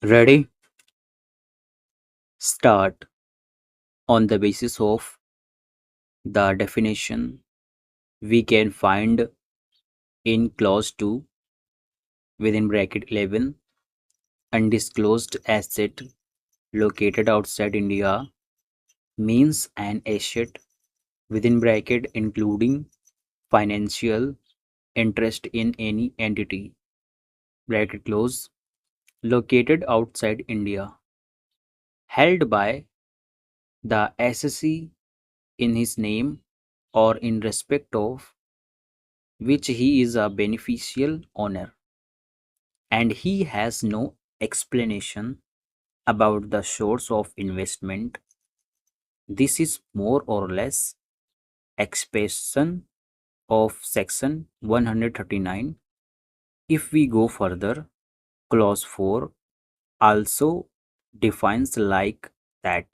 Ready? Start. On the basis of the definition we can find in clause 2 within bracket 11, undisclosed asset located outside India means an asset within bracket including financial interest in any entity bracket close located outside India held by the SSC in his name or in respect of which he is a beneficial owner, and he has no explanation about the source of investment. This is more or less expression of section 139. If we go further, clause 4 also defines like that.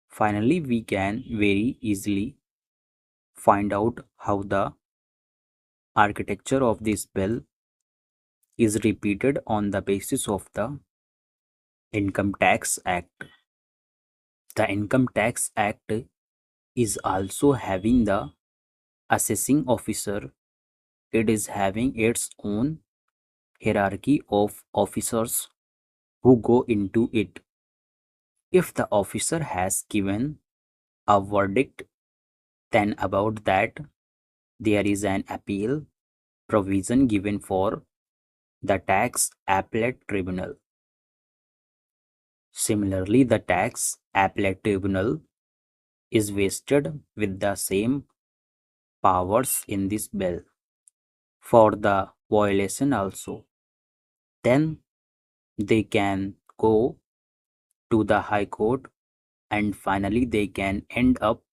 Finally, we can very easily find out how the architecture of this bill is repeated on the basis of the Income Tax Act. The Income Tax Act is also having the assessing officer. It is having its own hierarchy of officers who go into it. If the officer has given a verdict, then about that there is an appeal provision given for the tax appellate tribunal. Similarly, the tax appellate tribunal is vested with the same powers in this bill for the violation also. Then they can go to the High Court and finally they can end up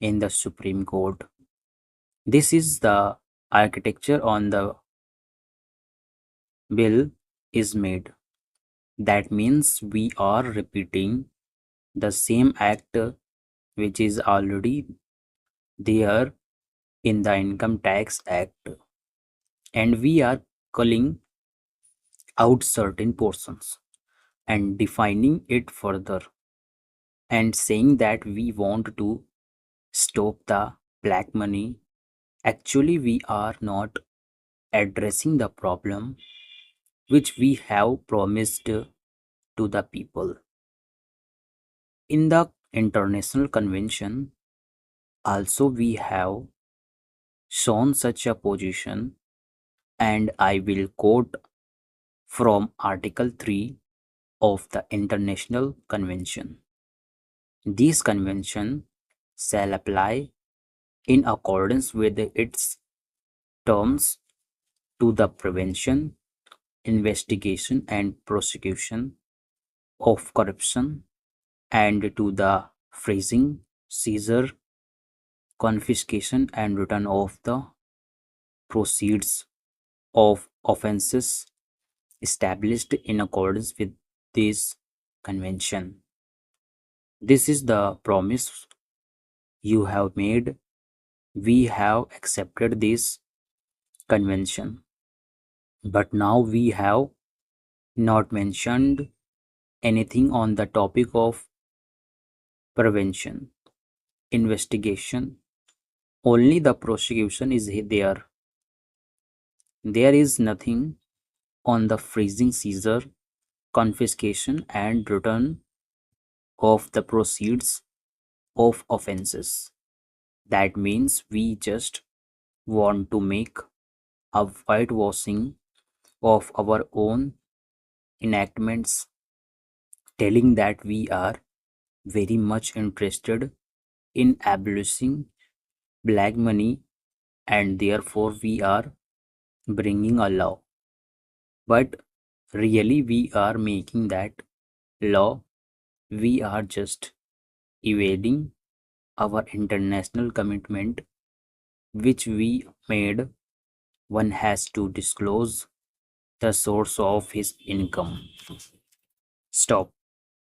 in the Supreme Court. This is the architecture on the bill is made. That means we are repeating the same act which is already there in the Income Tax Act, and we are culling out certain portions and defining it further and saying that we want to stop the black money. Actually, we are not addressing the problem which we have promised to the people. In the international convention, also we have shown such a position, and I will quote from Article 3 of the International Convention. This convention shall apply in accordance with its terms to the prevention, investigation, and prosecution of corruption, and to the freezing, seizure, confiscation, and return of the proceeds of offences established in accordance with this convention. This is the promise you have made. We have accepted this convention, but now we have not mentioned anything on the topic of prevention, investigation. Only the prosecution is there. There is nothing on the freezing, seizure, confiscation, and return of the proceeds of offenses. That means we just want to make a whitewashing of our own enactments, telling that we are very much interested in abolishing black money, and therefore we are bringing a law. But really, we are making that law. We are just evading our international commitment which we made. One has to disclose the source of his income. Stop.